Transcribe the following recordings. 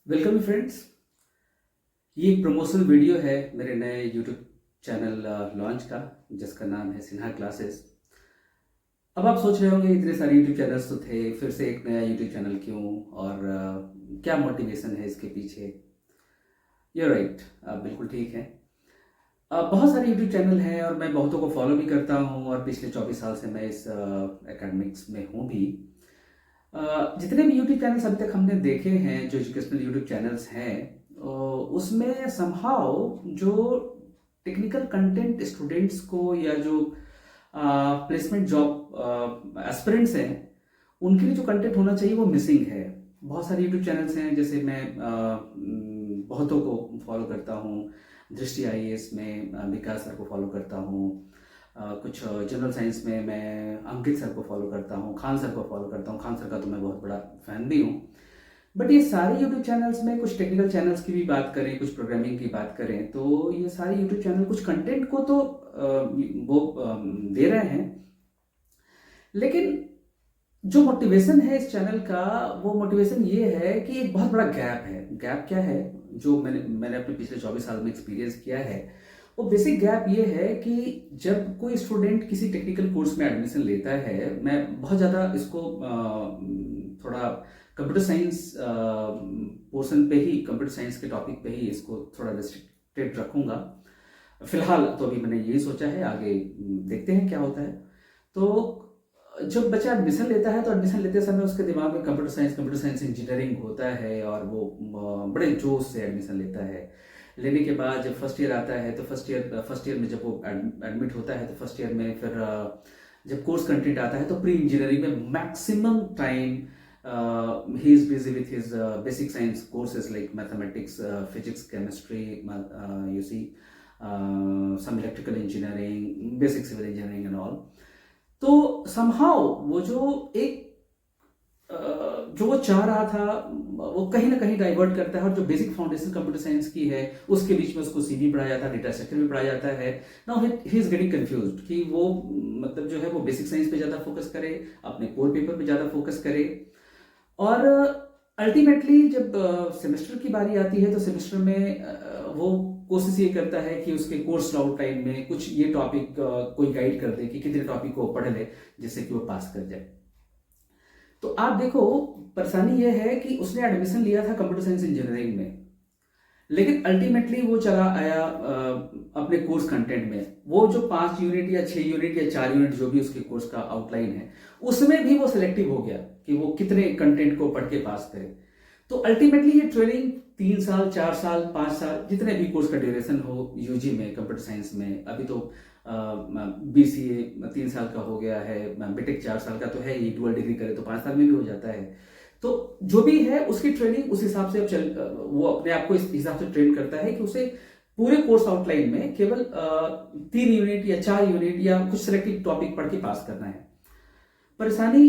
Welcome friends. ये एक promotional video है मेरे नए यूट्यूब चैनल लॉन्च का, जिसका नाम है सिन्हा क्लासेस। अब आप सोच रहे होंगे इतने सारे यूट्यूब चैनल्स तो थे, फिर से एक नया यूट्यूब चैनल क्यों और क्या मोटिवेशन है इसके पीछे। यू राइट, आप बिल्कुल ठीक है। बहुत सारे यूट्यूब चैनल हैं और मैं बहुतों को फॉलो भी करता हूँ और पिछले 24 साल से मैं इस एकेडमिक्स में हूँ भी। जितने भी यूट्यूब चैनल्स अभी तक हमने देखे हैं, जो एजुकेशनल यूट्यूब चैनल्स हैं, उसमें समहाउ जो टेक्निकल कंटेंट स्टूडेंट्स को या जो प्लेसमेंट जॉब एस्पिरेंट्स हैं, उनके लिए जो कंटेंट होना चाहिए वो मिसिंग है। बहुत सारे यूट्यूब चैनल्स हैं, जैसे मैं बहुतों को फॉलो करता हूँ। दृष्टि आईएएस में विकास सर को फॉलो करता हूँ। कुछ जनरल साइंस में मैं अंकित सर को फॉलो करता हूँ, खान सर को फॉलो करता हूँ। खान सर का तो मैं बहुत बड़ा फैन भी हूँ। बट ये सारे यूट्यूब चैनल्स में कुछ टेक्निकल चैनल्स की भी बात करें, कुछ प्रोग्रामिंग की बात करें, तो ये सारे यूट्यूब चैनल कुछ कंटेंट को तो वो दे रहे हैं, लेकिन जो मोटिवेशन है इस चैनल का, वो मोटिवेशन ये है कि एक बहुत बड़ा गैप है। गैप क्या है जो मैंने अपने पिछले 24 साल में एक्सपीरियंस किया है, वो बेसिक गैप ये है कि जब कोई स्टूडेंट किसी टेक्निकल कोर्स में एडमिशन लेता है, मैं बहुत ज़्यादा इसको थोड़ा कंप्यूटर साइंस पोर्शन पे ही, कंप्यूटर साइंस के टॉपिक पे ही इसको थोड़ा रिस्ट्रिक्टेड रखूँगा फिलहाल। तो अभी मैंने यही सोचा है, आगे देखते हैं क्या होता है। तो जब बच्चा एडमिशन लेता है तो एडमिशन लेते समय उसके दिमाग में कंप्यूटर साइंस इंजीनियरिंग होता है और वो बड़े जोश से एडमिशन लेता है। लेने के बाद जब फर्स्ट ईयर आता है तो फर्स्ट ईयर में जब वो एडमिट होता है तो फर्स्ट ईयर में फिर जब कोर्स कंटेंट आता है तो प्री इंजीनियरिंग में maximum time he is busy with his basic science courses like mathematics, physics, chemistry, you see some electrical engineering, basic civil engineering and all. तो समहाउ वो जो वो चाह रहा था, वो कहीं ना कहीं डाइवर्ट करता है। और जो बेसिक फाउंडेशन कंप्यूटर साइंस की है, उसके बीच में उसको सीवी पढ़ाया जाता है, डेटा स्ट्रक्चर भी पढ़ाया जाता है। Now he is getting confused कि वो मतलब जो है वो बेसिक साइंस पे ज़्यादा फोकस करे, अपने कोर पेपर पे ज़्यादा फोकस करे। और अल्टीमेटली जब सेमेस्टर की बारी आती है तो सेमेस्टर में वो कोशिश ये करता है कि उसके कोर्स आउट टाइम में कुछ ये टॉपिक कोई गाइड कर दे कि कितने टॉपिक को पढ़ ले जिससे कि वो पास कर जाए। तो आप देखो, परेशानी ये है कि उसने एडमिशन लिया था कंप्यूटर साइंस इंजीनियरिंग में, लेकिन अल्टीमेटली वो चला आया अपने कोर्स कंटेंट में। वो जो 5 यूनिट या 6 यूनिट या 4 यूनिट जो भी उसके कोर्स का आउटलाइन है, उसमें भी वो सिलेक्टिव हो गया कि वो कितने कंटेंट को पढ़ के पास करे। तो अल्टीमेटली ये ट्रेनिंग 3 साल, 4 साल, 5 साल, जितने भी कोर्स का ड्यूरेशन हो यूजी में, कंप्यूटर साइंस में, अभी तो बीसीए 3 साल का हो गया है, बीटेक 4 साल का तो है, ये डुअल डिग्री करे तो 5 साल में भी हो जाता है। तो जो भी है उसकी ट्रेनिंग उस हिसाब से वो अपने आप को इस हिसाब से ट्रेन करता है कि उसे पूरे कोर्स आउटलाइन में केवल 3 यूनिट या 4 यूनिट या कुछ सिलेक्टिव टॉपिक पढ़ के पास करना है। परेशानी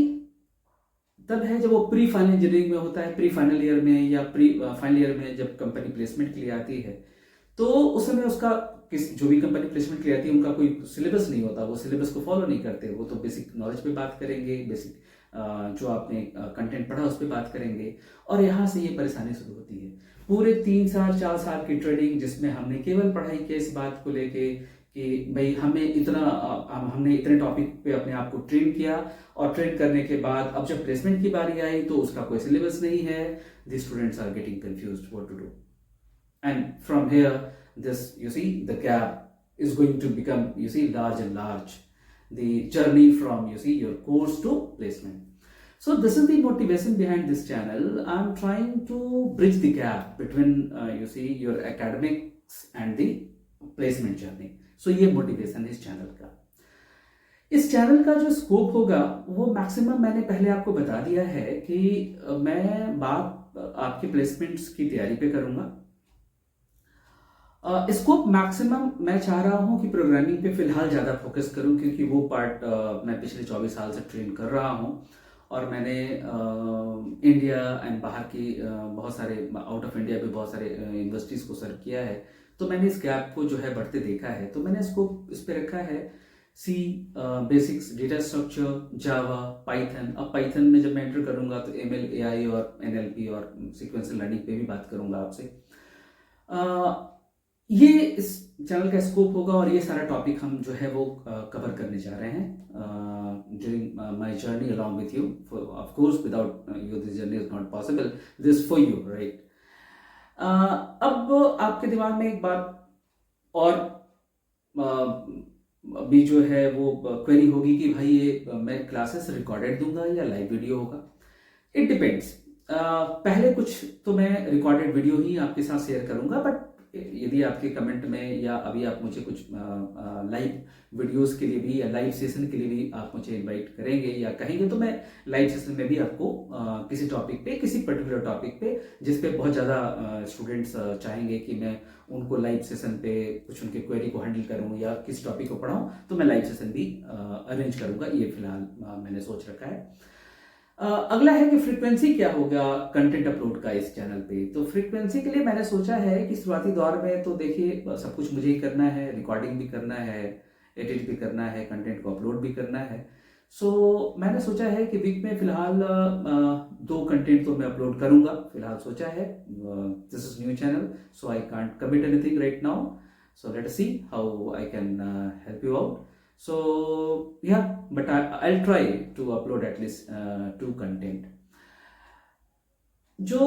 तब है जब वो प्री फाइनल इंजीनियरिंग में होता है, प्री फाइनल ईयर में या प्री फाइनल ईयर में जब कंपनी प्लेसमेंट के लिए आती है, तो उस समय उसका जो भी कंपनी प्लेसमेंट के लिए आती है उनका कोई सिलेबस नहीं होता, वो सिलेबस को फॉलो नहीं करते। वो तो बेसिक नॉलेज पे बात करेंगे, बेसिक जो आपने कंटेंट पढ़ा उस पर बात करेंगे। और यहाँ से ये परेशानी शुरू होती है। पूरे 3 साल 4 साल की ट्रेनिंग जिसमें हमने केवल पढ़ाई के इस बात को लेके कि भाई हमने इतने टॉपिक पे अपने आप को ट्रेन किया, और ट्रेन करने के बाद अब जब प्लेसमेंट की बारी आई तो उसका कोई सिलेबस नहीं है। The students are getting confused what to do, and from here this, you see, the gap is going to become, you see, large and large, the journey from, you see, your course to placement. So this is the motivation behind this channel. I'm trying to bridge the gap between you see, your academics and the placement journey. So ये motivation है इस channel का। इस channel का जो scope होगा वो maximum मैंने पहले आपको बता दिया है कि मैं बात आपके प्लेसमेंट्स की तैयारी पे करूंगा। स्कोप मैक्सिमम मैं चाह रहा हूं कि प्रोग्रामिंग पे फिलहाल ज़्यादा फोकस करूं, क्योंकि वो पार्ट मैं पिछले 24 साल से ट्रेन कर रहा हूं। और मैंने इंडिया एंड बाहर की बहुत सारे, आउट ऑफ इंडिया भी बहुत सारे यूनिवर्सिटीज़ को सर्व किया है। तो मैंने इस गैप को जो है बढ़ते देखा है, तो मैंने इसको इस पे रखा है सी बेसिक्स, डेटा स्ट्रक्चर, जावा, पाइथन। अब पाइथन में जब मैं एंटर करूंगा तो एम एल, ए आई और NLP और सीक्वेंशियल लर्निंग पे भी बात करूंगा आपसे। ये इस चैनल का स्कोप होगा और ये सारा टॉपिक हम जो है वो कवर करने जा रहे हैं during my journey along with you. Of course without you this journey is not possible, this for you, right. अब आपके दिमाग में एक बात और अभी जो है वो क्वेरी होगी कि भाई ये मैं क्लासेस रिकॉर्डेड दूंगा या लाइव वीडियो होगा। It depends. पहले कुछ तो मैं रिकॉर्डेड वीडियो ही आपके साथ शेयर करूंगा, बट यदि आपके कमेंट में या अभी आप मुझे कुछ लाइव वीडियोस के लिए भी या लाइव सेशन के लिए भी आप मुझे इनवाइट करेंगे या कहेंगे तो मैं लाइव सेशन में भी आपको किसी टॉपिक पे, किसी पर्टिकुलर टॉपिक पे जिस पे बहुत ज़्यादा स्टूडेंट्स चाहेंगे कि मैं उनको लाइव सेशन पे कुछ उनके क्वेरी को हैंडल करूं या किस टॉपिक को पढ़ाऊं, तो मैं लाइव सेशन भी अरेंज करूंगा। ये फिलहाल मैंने सोच रखा है। अगला है कि फ्रीक्वेंसी क्या होगा कंटेंट अपलोड का इस चैनल पे। तो फ्रीक्वेंसी के लिए मैंने सोचा है कि शुरुआती दौर में तो देखिए सब कुछ मुझे ही करना है, रिकॉर्डिंग भी करना है, एडिट भी करना है, कंटेंट को अपलोड भी करना है। सो मैंने सोचा है कि वीक में फिलहाल 2 कंटेंट तो मैं अपलोड करूंगा, फिलहाल सोचा है। This is new channel so I can't commit anything right now, so let us see how I can help you out. So yeah, but I'll try to upload at least 2 content. जो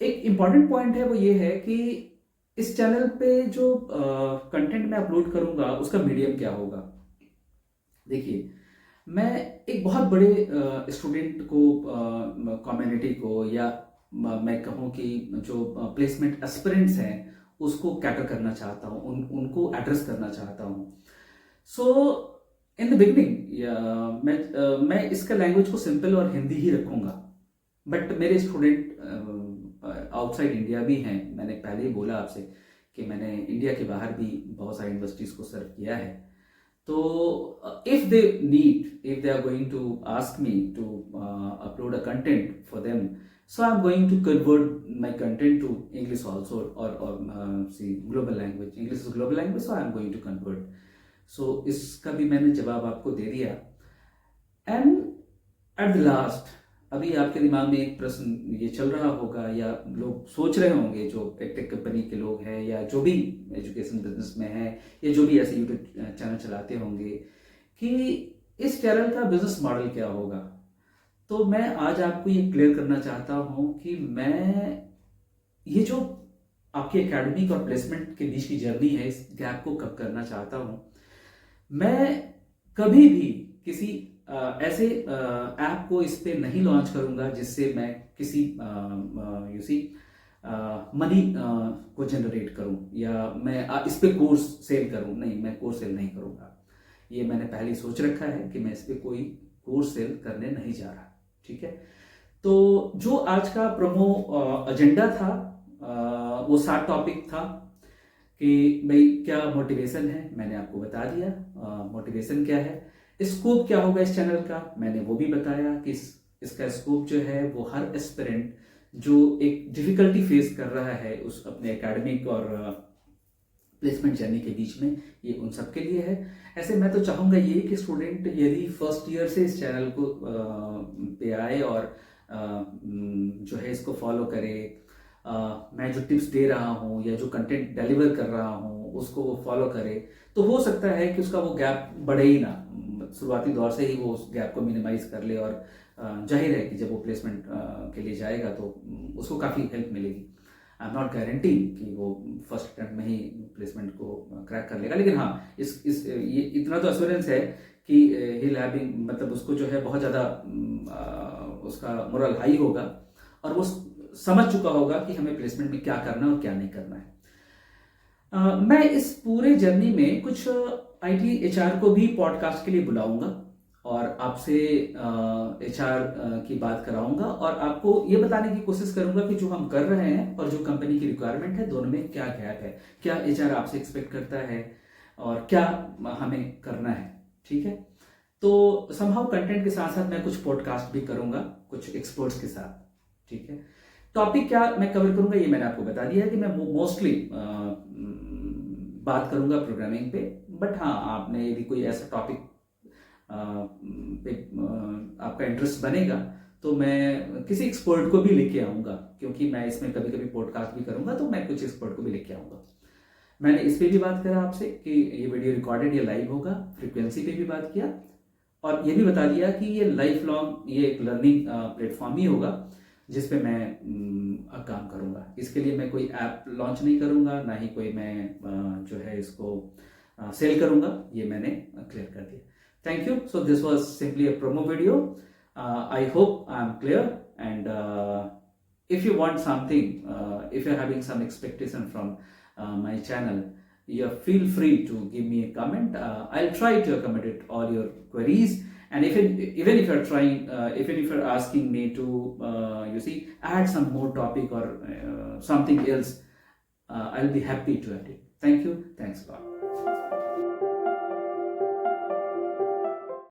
एक important point है वो ये है कि इस channel पे जो कंटेंट मैं अपलोड करूंगा उसका मीडियम क्या होगा। देखिए, मैं एक बहुत बड़े स्टूडेंट को, कम्युनिटी को, या मैं कहूँ कि जो प्लेसमेंट एस्पिरेंट्स हैं उसको कैटर करना चाहता हूँ, उनको एड्रेस करना चाहता हूँ। सो इन द बिगनिंग मैं इसका लैंग्वेज को सिंपल और हिंदी ही रखूंगा, बट मेरे स्टूडेंट आउटसाइड इंडिया भी हैं। मैंने पहले ही बोला आपसे कि मैंने इंडिया के बाहर भी बहुत सारी यूनिवर्सिटीज़ को सर्व किया है। तो if they are going to ask me to upload a content for them, so I'm going to convert my content to English also, or see, global language. English is a global language, so I'm going to convert. So इसका भी मैंने जवाब आपको दे दिया। And at the last, अभी आपके दिमाग में एक प्रश्न ये चल रहा होगा या लोग सोच रहे होंगे जो टेक कंपनी के लोग हैं या जो भी एजुकेशन बिजनेस में हैं या जो भी ऐसे यूट्यूब चैनल चलाते होंगे कि इस चैनल का बिजनेस मॉडल क्या होगा। तो मैं आज आपको ये क्लियर करना चाहता हूँ कि मैं ये जो आपकी एकेडमिक और प्लेसमेंट के बीच की जर्नी है, इस गैप को कब करना चाहता हूँ। मैं कभी भी किसी ऐसे ऐप को इस पे नहीं लॉन्च करूँगा जिससे मैं किसी मनी को जनरेट करूँ या मैं इस पे कोर्स सेल करूँ। नहीं, मैं कोर्स सेल नहीं करूँगा। ये मैंने पहले सोच रखा है कि मैं इस पे कोई कोर्स सेल करने नहीं जा रहा। ठीक है, तो जो आज का प्रोमो एजेंडा था वो 7 टॉपिक था कि भाई क्या मोटिवेशन है, मैंने आपको बता दिया मोटिवेशन क्या है। स्कोप क्या होगा इस चैनल का, मैंने वो भी बताया कि इसका स्कोप जो है वो हर एस्पिरेंट जो एक डिफिकल्टी फेस कर रहा है उस अपने एकेडमिक और प्लेसमेंट जर्नी के बीच में, ये उन सब के लिए है। ऐसे मैं तो चाहूँगा ये कि स्टूडेंट यदि फर्स्ट ईयर से इस चैनल को पे आए और जो है इसको फॉलो करे, मैं जो टिप्स दे रहा हूँ या जो कंटेंट डिलीवर कर रहा हूँ उसको वो फॉलो करे, तो हो सकता है कि उसका वो गैप बढ़े ही ना, शुरुआती दौर से ही वो उस गैप को मिनिमाइज कर ले और जाहिर है कि जब वो प्लेसमेंट के लिए जाएगा तो उसको काफ़ी हेल्प मिलेगी। आई एम नॉट गारंटी कि वो फर्स्ट अटेम्प्ट में ही प्लेसमेंट को क्रैक कर लेगा, लेकिन हाँ ये इतना तो एश्योरेंस है कि हिल हैविंग, मतलब उसको जो है बहुत ज़्यादा उसका मोरल हाई होगा और वो समझ चुका होगा कि हमें प्लेसमेंट में क्या करना है और क्या नहीं करना है। मैं इस पूरे जर्नी में कुछ IT HR को भी पॉडकास्ट के लिए बुलाऊंगा और आपसे HR की बात कराऊंगा और आपको ये बताने की कोशिश करूंगा कि जो हम कर रहे हैं और जो कंपनी की रिक्वायरमेंट है दोनों में क्या गैप है, क्या HR आपसे एक्सपेक्ट करता है और क्या हमें करना है। ठीक है, तो समहाउ कंटेंट के साथ साथ मैं कुछ पॉडकास्ट भी करूंगा कुछ एक्सपर्ट्स के साथ। ठीक है, टॉपिक क्या मैं कवर करूंगा ये मैंने आपको बता दिया है कि मैं मोस्टली बात करूंगा प्रोग्रामिंग पे। बट हाँ, आपने यदि कोई ऐसा टॉपिक पे आपका इंटरेस्ट बनेगा तो मैं किसी एक्सपर्ट को भी लेके आऊँगा, क्योंकि मैं इसमें कभी कभी पॉडकास्ट भी करूँगा, तो मैं कुछ एक्सपर्ट को भी लेके आऊँगा। मैंने इस पे भी बात करा आपसे कि ये वीडियो रिकॉर्डेड या लाइव होगा, फ्रीक्वेंसी पे भी बात किया, और ये भी बता दिया कि ये लाइफ लॉन्ग ये एक लर्निंग प्लेटफॉर्म ही होगा जिस पे मैं काम करूँगा। इसके लिए मैं कोई ऐप लॉन्च नहीं करूँगा, ना ही कोई मैं जो है इसको सेल करूँगा, ये मैंने क्लियर कर दिया। Thank you. So this was simply a promo video. I hope I am clear. And if you want something, if you're having some expectation from my channel, you feel free to give me a comment. I'll try to accommodate all your queries. And even if you're trying, even if you're asking me to, you see, add some more topic or something else, I'll be happy to add it. Thank you. Thanks a lot.